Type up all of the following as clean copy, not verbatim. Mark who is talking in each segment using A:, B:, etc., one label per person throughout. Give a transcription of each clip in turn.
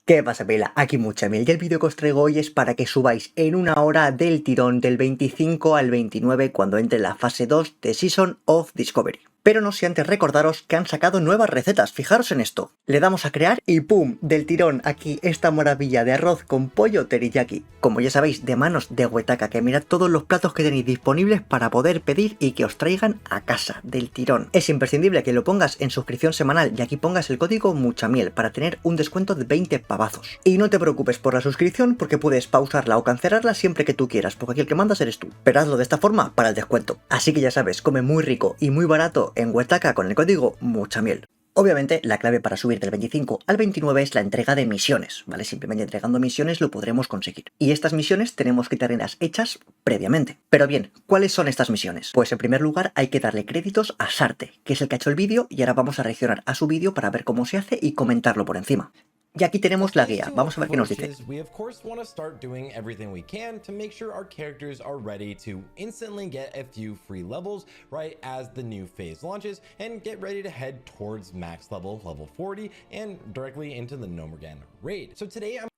A: ¿Qué pasa, Pela? Aquí Muchamiel y el vídeo que os traigo hoy es para que subáis en una hora del tirón del 25 al 29 cuando entre la fase 2 de Season of Discovery. Pero no sin antes recordaros que han sacado nuevas recetas, fijaros en esto. Le damos a crear y ¡pum! Del tirón aquí esta maravilla de arroz con pollo teriyaki. Como ya sabéis, de manos de WETACA, que mirad todos los platos que tenéis disponibles para poder pedir y que os traigan a casa del tirón. Es imprescindible que lo pongas en suscripción semanal y aquí pongas el código Muchamiel para tener un descuento de 20 pavazos. Y no te preocupes por la suscripción porque puedes pausarla o cancelarla siempre que tú quieras, porque aquí el que mandas eres tú. Pero hazlo de esta forma para el descuento. Así que ya sabes, come muy rico y muy barato en WETACA con el código Muchamiel. Obviamente, la clave para subir del 25 al 29 es la entrega de misiones, ¿vale? Simplemente entregando misiones lo podremos conseguir. Y estas misiones tenemos que tenerlas hechas previamente. Pero bien, ¿cuáles son estas misiones? Pues en primer lugar hay que darle créditos a Sarte, que es el que ha hecho el vídeo, y ahora vamos a reaccionar a su vídeo para ver cómo se hace y comentarlo por encima. Y aquí tenemos la guía, vamos a ver qué nos dice.
B: We of course want to start doing everything we can to make sure our characters are ready to instantly get a few free levels right as the new phase launches and get ready to head towards max level 40 and directly into the Nomergan raid. So today I'm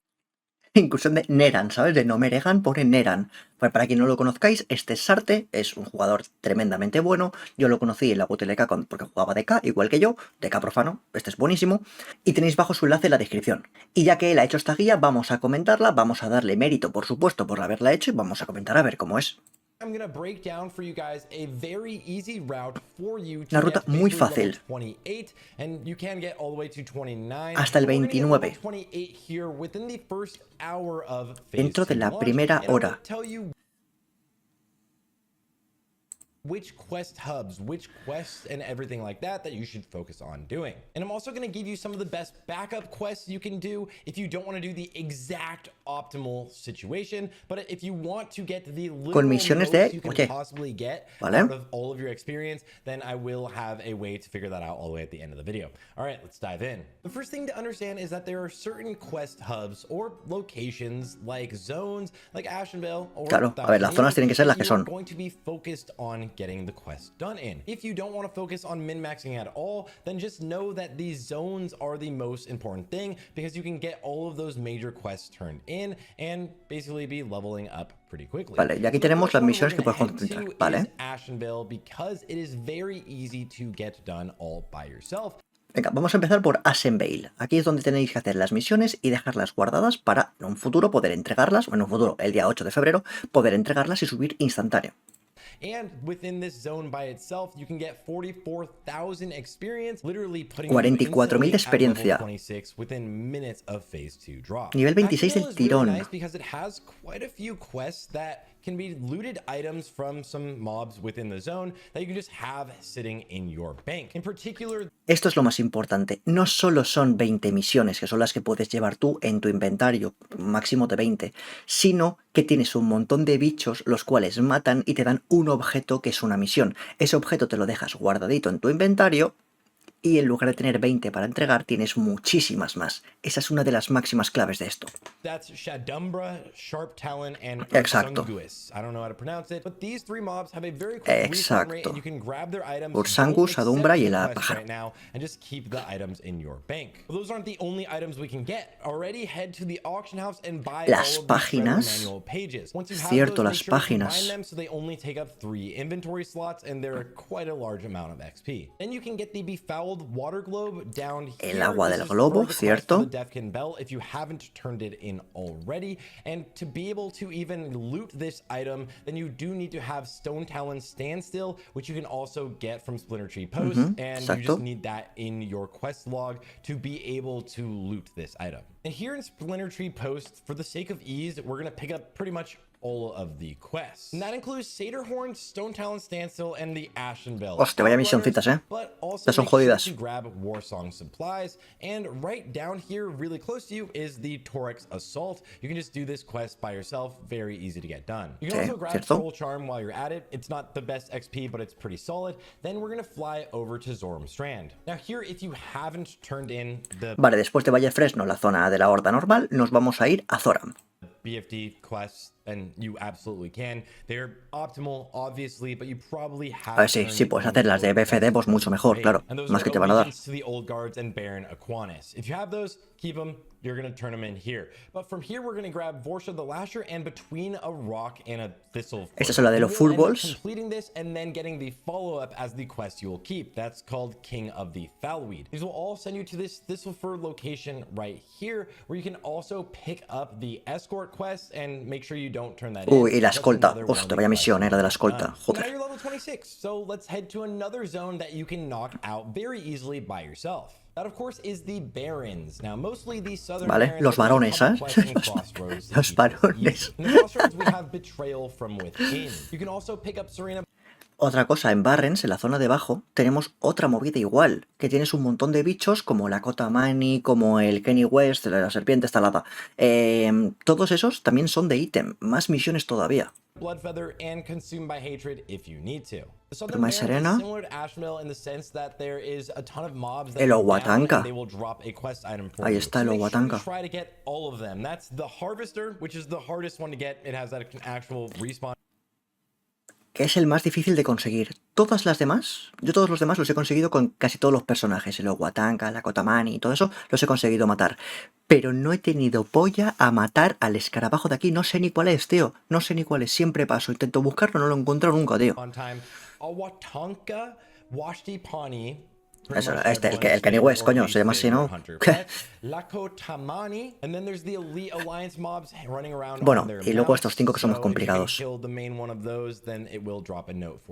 A: Inclusión de Neran, ¿sabes? De Nomeregan pone Neran. Pues para quien no lo conozcáis, este es Sarte, es un jugador tremendamente bueno. Yo lo conocí en la Buteleca porque jugaba DK, igual que yo, DK profano, este es buenísimo. Y tenéis bajo su enlace en la descripción. Y ya que él ha hecho esta guía, vamos a comentarla, vamos a darle mérito, por supuesto, por haberla hecho y vamos a comentar a ver cómo es.
B: gonna break down for you guys a very easy route for you to
A: Una ruta
B: get
A: muy
B: basically level
A: fácil.
B: 28 and you can get all the way to 29
A: Hasta el
B: We're gonna get level
A: 29.
B: 28 here within the first hour of phase
A: Dentro de
B: 2
A: la
B: launch,
A: primera
B: and I'm gonna
A: hora.
B: tell you which quest hubs, which quests and everything like that you should focus on doing. And I'm also going to give you some of the best backup quests you can do if you don't want to do the exact optimal situation, but if you want to get the literal most you can possibly get out of all of your experience, then I will have a way to figure that out all the way at the end of the video. All right, let's dive in. The first thing to understand is that there are certain quest hubs or locations like zones, like Ashenvale or
A: claro, a ver, las zonas tienen que ser las que son.
B: Going to be focused on getting the quest done in. If you don't want to focus on min-maxing at all, then just know that these zones are the most important thing because you can get all of those major quests turned in and basically be leveling up pretty quickly.
A: Vale, y aquí tenemos las misiones que puedes concentrar, ¿vale?
B: Ashenvale because it is very easy to get done all by yourself.
A: Venga, vamos a empezar por Ashenvale. Aquí es donde tenéis que hacer las misiones y dejarlas guardadas para en un futuro poder entregarlas, o en un futuro, el día 8 de febrero, poder entregarlas y subir instantáneo.
B: And within this zone by itself, you can get 44,000 experience, literally putting
A: 44.000 de experiencia.
B: 26 within minutes of phase 2 drop.
A: Nivel 26 del tirón.
B: Really nice because it has quite a few quests that can be looted items from some mobs within the zone that you can just have sitting in your bank. In particular,
A: esto es lo más importante. No solo son 20 misiones, que son las que puedes llevar tú en tu inventario, máximo de 20, sino que tienes un montón de bichos los cuales matan y te dan un objeto que es una misión. Ese objeto te lo dejas guardadito en tu inventario y en lugar de tener 20 para entregar, tienes muchísimas más. Esa es una de las máximas claves de esto. Exacto. Exacto. Ursangus, Shadumbra y la pájara. Las páginas. Cierto, las páginas. El agua del globo, cierto.
B: If you haven't turned it in already, and to be able to even loot this item, then you do need to have Stone Talon Standstill, which you can also get from Splinter Tree Post, and you just need that in your quest log to be able to loot this item. And here in Splinter Tree Post, for the sake of ease, we're going to pick up pretty much all of the quests. And that includes Satyr Stone Talon Standstill, and the Ashenvale.
A: Hostia, vaya misioncitas, ¿eh? Estas son jodidas.
B: Grab Warsong supplies, and right down here, really close to you, is the Torex Assault. You can just do this quest by yourself, very easy to get done. You can also grab Soul Charm while you're at it. It's not the best XP, but it's pretty solid. Then we're gonna fly over to Zoram Strand. Now here, if you haven't turned in the...
A: Vale, después de Valle Fresno, la zona de la horda normal, nos vamos a ir a Zoram.
B: BFD quests then you absolutely can. They're optimal, obviously, but you probably have
A: A ver, sí, puedes hacer las de BFD, pues mucho mejor, claro. Más que te van a dar.
B: To the old guards and Baron Aquanis. If you have those, keep them. You're going to turn them in here. But from here, we're going to grab Vorsha the Lasher and between a rock and a thistle.
A: Esta es la de los Furballs.
B: Completing this and then getting the follow-up as the quest you will keep. That's called King of the Foulweed. These will all send you to this thistlefur location right here, where you can also pick up the escort quest and make sure you don't turn that in.
A: Y la escolta. Hostia, vaya misión era de la escolta. Joder.
B: Now you're level 26, so let's head to another zone that you can knock out very easily by yourself. That, of course, is the Barons. Now, mostly the southern
A: Vale, los varones, ¿eh? Los varones.
B: In the Crossroads, we have Betrayal from Within. You can also pick up Serena.
A: Otra cosa, en Barrens, en la zona de abajo, tenemos otra movida igual, que tienes un montón de bichos como la Kotamani, como el Kenny West, la serpiente estalada. Todos esos también son de ítem, más misiones todavía.
B: Bloodfeather and consumed by hatred if you need to. The southern
A: Prima Serena.
B: similar to Ashmill in the sense that there is a ton of mobs that
A: El
B: go down
A: Owatanka.
B: and they will drop a quest item for
A: Ahí
B: you.
A: está el
B: make sure you
A: Owatanka.
B: try to get all of them. That's the Harvester, which is the hardest one to get. It has that actual respawn.
A: Que es el más difícil de conseguir. Todas las demás, yo todos los demás los he conseguido con casi todos los personajes, el Owatanka, la Kotamani y todo eso, los he conseguido matar. Pero no he tenido polla a matar al escarabajo de aquí, no sé ni cuál es, tío. No sé ni cuál es, siempre paso, intento buscarlo, no lo encuentro nunca, tío.
B: Owatanka, Washtipani.
A: Eso, el Kenny West, coño, se llama así, ¿no? Bueno, y luego estos 5 que son más complicados.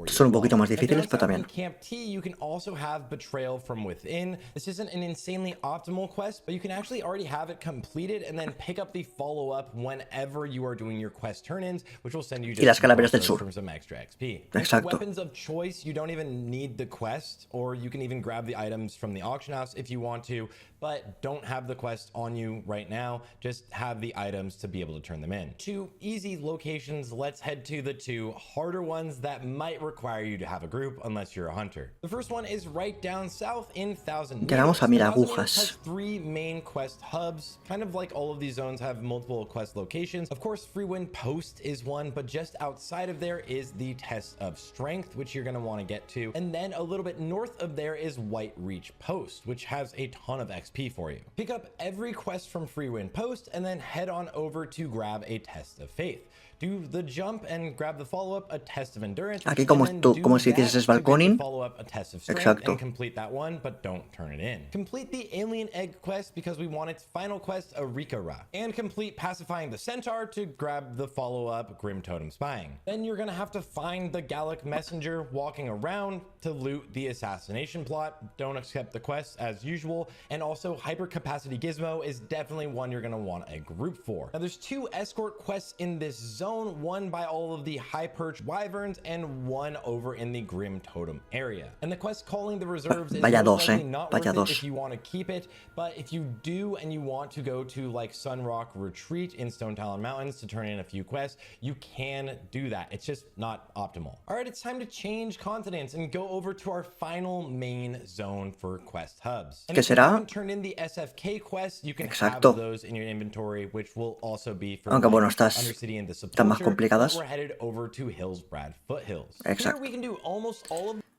A: Son un poquito más difíciles, pero también. Y las calaveras del sur. Exacto.
B: The items from the auction house if you want to, but don't have the quest on you right now. Just have the items to be able to turn them in. 2 easy locations. Let's head to the 2 harder ones that might require you to have a group unless you're a hunter. The first one is right down south in Thousand
A: Llegamos a Miragujas.
B: has 3 main quest hubs, kind of like all of these zones have multiple quest locations. Of course, Freewind Post is one, but just outside of there is the Test of Strength, which you're going to want to get to. And then a little bit north of there is White Reach Post, which has a ton of XP for you. Pick up every quest from Freewind Post and then head on over to grab a Test of Faith. Do the jump and grab the follow-up, a Test of Endurance.
A: Aquí como si hicieses balconing.
B: Follow-up, a Test of Strength.
A: Exacto.
B: And complete that one, but don't turn it in. Complete the Alien Egg quest because we want its final quest, Arikara. And complete Pacifying the Centaur to grab the follow-up, Grim Totem Spying. Then you're gonna have to find the Gallic Messenger walking around to loot the assassination plot. Don't accept the quest as usual. And also Hyper Capacity Gizmo is definitely one you're gonna want a group for. Now there's 2 escort quests in this zone, one by all of the High Perch Wyverns and one over in the Grim Totem area. And the quest calling the reserves is not worth it if you want to keep it, but if you do and you want to go to like Sunrock Retreat in Stone Talon Mountains to turn in a few quests, you can do that. It's just not optimal. All right, it's time to change continents and go over to our final main zone for quest hubs. And if you haven't turned in the SFK quests, you can have those in your inventory, which will also be for Undercity and the support.
A: Más complicadas. Exacto.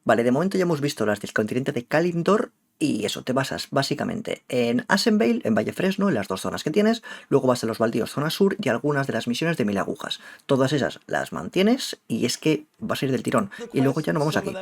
A: Vale, de momento ya hemos visto las del continente de Kalimdor. Y eso, te basas básicamente en Ashenvale, en Valle Fresno, en las 2 zonas que tienes, luego vas a los baldíos zona sur y algunas de las misiones de 1000 agujas. Todas esas las mantienes y es que vas a ir del tirón. Y luego ya nos vamos aquí.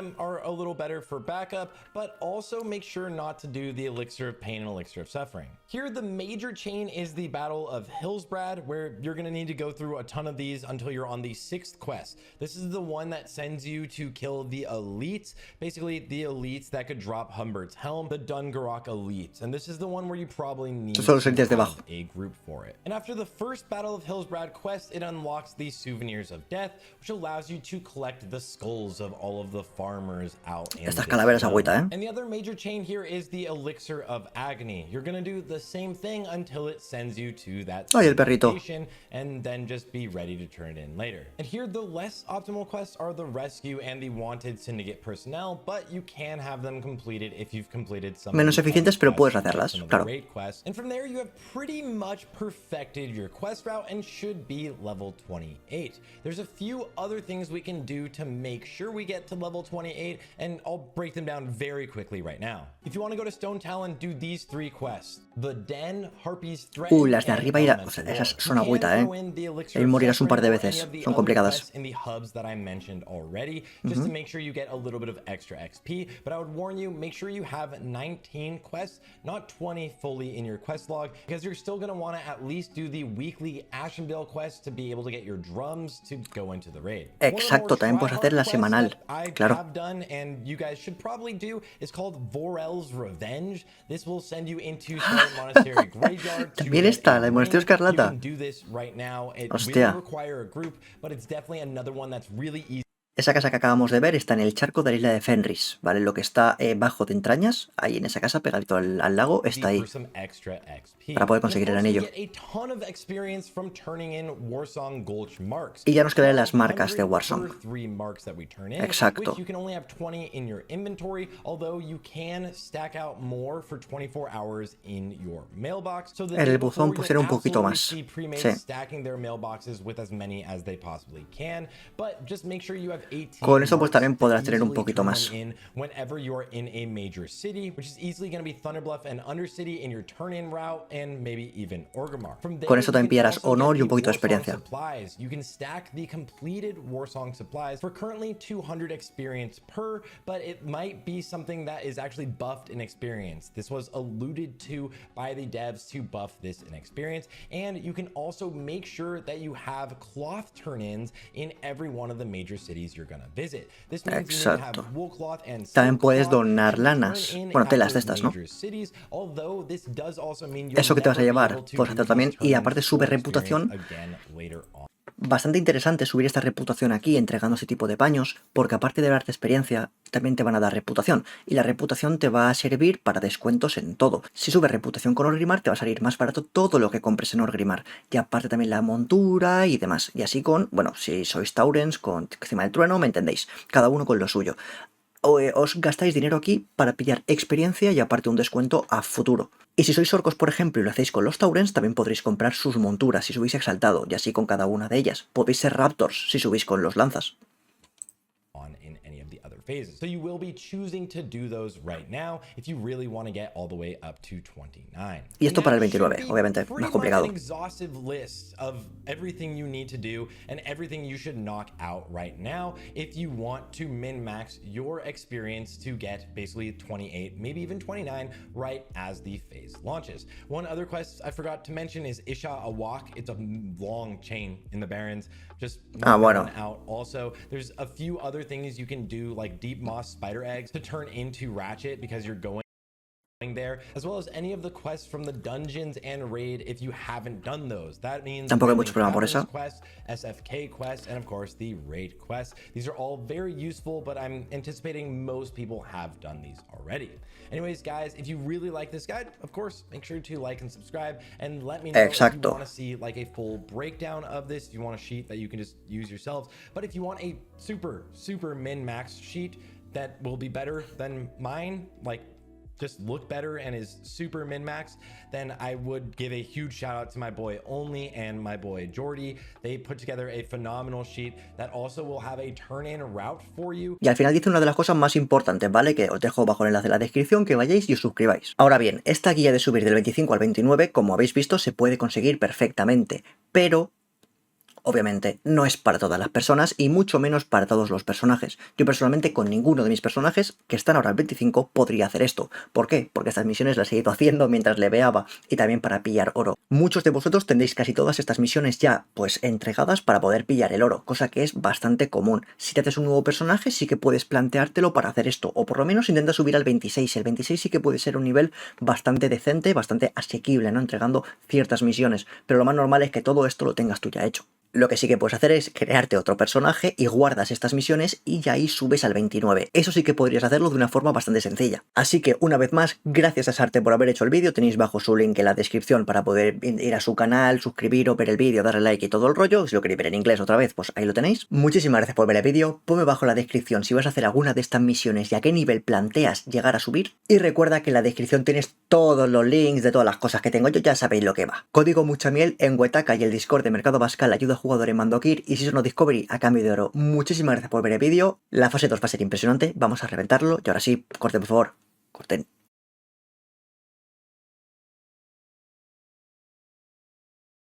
B: Here the major chain is the Battle of Hillsbrad, where you're going to need to go through a ton of these until you're on the 6th quest. This is the one that sends you to kill the elites, basically the elites that could drop Humbert's Helm, the Dungarok elites. And this is the one where you probably need to have a group for it. And after the first Battle of Hillsbrad quest, it unlocks the Souvenirs of Death, which allows you to collect collect the skulls of all of the farmers out in
A: Estas
B: this
A: calaveras
B: realm.
A: agüita, ¿eh?
B: And the other major chain here is the elixir of agony. You're gonna do the same thing until it sends you to that
A: Ay, el
B: same
A: perrito.
B: location, and then just be ready to turn it in later. And here the less optimal quests are the rescue and the wanted syndicate personnel, but you can have them completed if you've completed some
A: Menos
B: of the
A: eficientes,
B: other
A: pero puedes
B: quests,
A: hacerlas,
B: some of the
A: claro.
B: raid quests. And from there you have pretty much perfected your quest route and should be level 28. There's a few other things we can do to make sure we get to level 28, and I'll break them down very quickly right now. If you want to go to Stone Talon, do these 3 quests: the Den, Harpy's Threat,
A: Las de
B: and
A: arriba, o sea,
B: Elemental
A: esas
B: War.
A: son
B: You can
A: agüita,
B: throw in the Elixir
A: Ahí
B: of
A: morirás un par de
B: Suffering or any
A: veces,
B: of the
A: son
B: other
A: complicadas.
B: quests in the hubs that I mentioned already, just to make sure you get a little bit of extra XP. But I would warn you, make sure you have 19 quests, not 20 fully in your quest log, because you're still going to want to at least do the weekly Ashenvale quest to be able to get your drums to go into the raid.
A: Exacto, también puedes hacer la semanal, claro.
B: Have done, and you guys should probably do, is called Vorel's Revenge. This will send you into Scarlet Monastery Graveyard.
A: También está, la de Monasterio Escarlata.
B: You can do this right now. It
A: Hostia.
B: will require a group, but it's definitely another one that's really easy.
A: Esa casa que acabamos de ver está en el charco de la isla de Fenris, ¿vale? Lo que está bajo de entrañas, ahí en esa casa, pegadito al lago, está ahí. Para poder conseguir el anillo. Y ya nos quedan las marcas de Warsong. Exacto. El buzón pues será un poquito más. Sí. Con eso pues también podrás tener un poquito más. Con eso también pillarás honor y un poquito de experiencia.
B: This was alluded to by the devs to buff this in experience, and you can also make sure that you have cloth turn-ins in every one of the major cities you're gonna visit. This means you need to have wool cloth and
A: también puedes
B: silk cloth
A: donar
B: to
A: lanas,
B: turn in
A: bueno,
B: at
A: telas de
B: those
A: estas, ¿no?
B: major cities, although this does also mean you'll
A: Eso que te vas a
B: never be
A: llevar,
B: able to
A: puedes
B: do
A: hacer
B: these
A: también, y
B: turn-ins
A: aparte sube
B: for experience
A: reputación.
B: again later on.
A: Bastante interesante subir esta reputación aquí entregando ese tipo de paños, porque aparte de darte experiencia, también te van a dar reputación, y la reputación te va a servir para descuentos en todo. Si subes reputación con Orgrimmar, te va a salir más barato todo lo que compres en Orgrimmar, y aparte también la montura y demás, y así con, bueno, si sois Taurens, con Cima del Trueno, me entendéis, cada uno con lo suyo. Os gastáis dinero aquí para pillar experiencia y aparte un descuento a futuro. Y si sois orcos, por ejemplo, y lo hacéis con los Taurens, también podréis comprar sus monturas si subís exaltado, y así con cada una de ellas. Podéis ser Raptors si subís con los lanzas.
B: Phases. So you will be choosing to do those right now if you really want to get all the way up to 29.
A: Y esto para el 29, obviamente, más complicado.
B: An exhaustive list of everything you need to do and everything you should knock out right now if you want to min-max your experience to get basically 28, maybe even 29 right as the phase launches. One other quest I forgot to mention is Isha Awak. It's a long chain in the Barrens. Just
A: bueno.
B: Out. Also, there's a few other things you can do, like deep moss spider eggs to turn into Ratchet because you're going there, as well as any of the quests from the dungeons and raid if you haven't done those. That means
A: tampoco hay mucho problema por eso.
B: Quest, SFK quest, and of course the raid quest. These are all very useful, but I'm anticipating most people have done these already. Anyways, guys, if you really like this guide, of course, make sure to like and subscribe and let me know if you want to see like a full breakdown of this, if you want a sheet that you can just use yourselves. But if you want a super min-max sheet that will be better than mine, like just look better and is super min-max, then I would give a huge shout out to my boy Only and my boy Jordy. They put together a phenomenal sheet that also will have a turn-in route for you.
A: Y al final dice una de las cosas más importantes, ¿vale? Que os dejo bajo el enlace de la descripción, que vayáis y os suscribáis. Ahora bien, esta guía de subir del 25 al 29, como habéis visto, se puede conseguir perfectamente, pero obviamente no es para todas las personas y mucho menos para todos los personajes. Yo personalmente con ninguno de mis personajes que están ahora al 25 podría hacer esto. ¿Por qué? Porque estas misiones las he ido haciendo mientras leveaba y también para pillar oro. Muchos de vosotros tendréis casi todas estas misiones ya pues entregadas para poder pillar el oro, cosa que es bastante común. Si te haces un nuevo personaje sí que puedes planteártelo para hacer esto, o por lo menos intenta subir al 26. El 26 sí que puede ser un nivel bastante decente, bastante asequible, ¿no? Entregando ciertas misiones, pero lo más normal es que todo esto lo tengas tú ya hecho. Lo que sí que puedes hacer es crearte otro personaje y guardas estas misiones y ya ahí subes al 29. Eso sí que podrías hacerlo de una forma bastante sencilla. Así que una vez más, gracias a Sarte por haber hecho el vídeo. Tenéis bajo su link en la descripción para poder ir a su canal, suscribiros, ver el vídeo, darle like y todo el rollo. Si lo queréis ver en inglés otra vez, pues ahí lo tenéis. Muchísimas gracias por ver el vídeo. Ponme bajo la descripción si vas a hacer alguna de estas misiones y a qué nivel planteas llegar a subir. Y recuerda que en la descripción tienes todos los links de todas las cosas que tengo yo, ya sabéis lo que va. Código Muchamiel en WETACA y el Discord de Mercado Bascal ayuda a jugadores en mando kit y Season of Discovery a cambio de oro. Muchísimas gracias por ver el vídeo. La fase 2 va a ser impresionante, vamos a reventarlo. Y ahora sí, corten por favor, corten.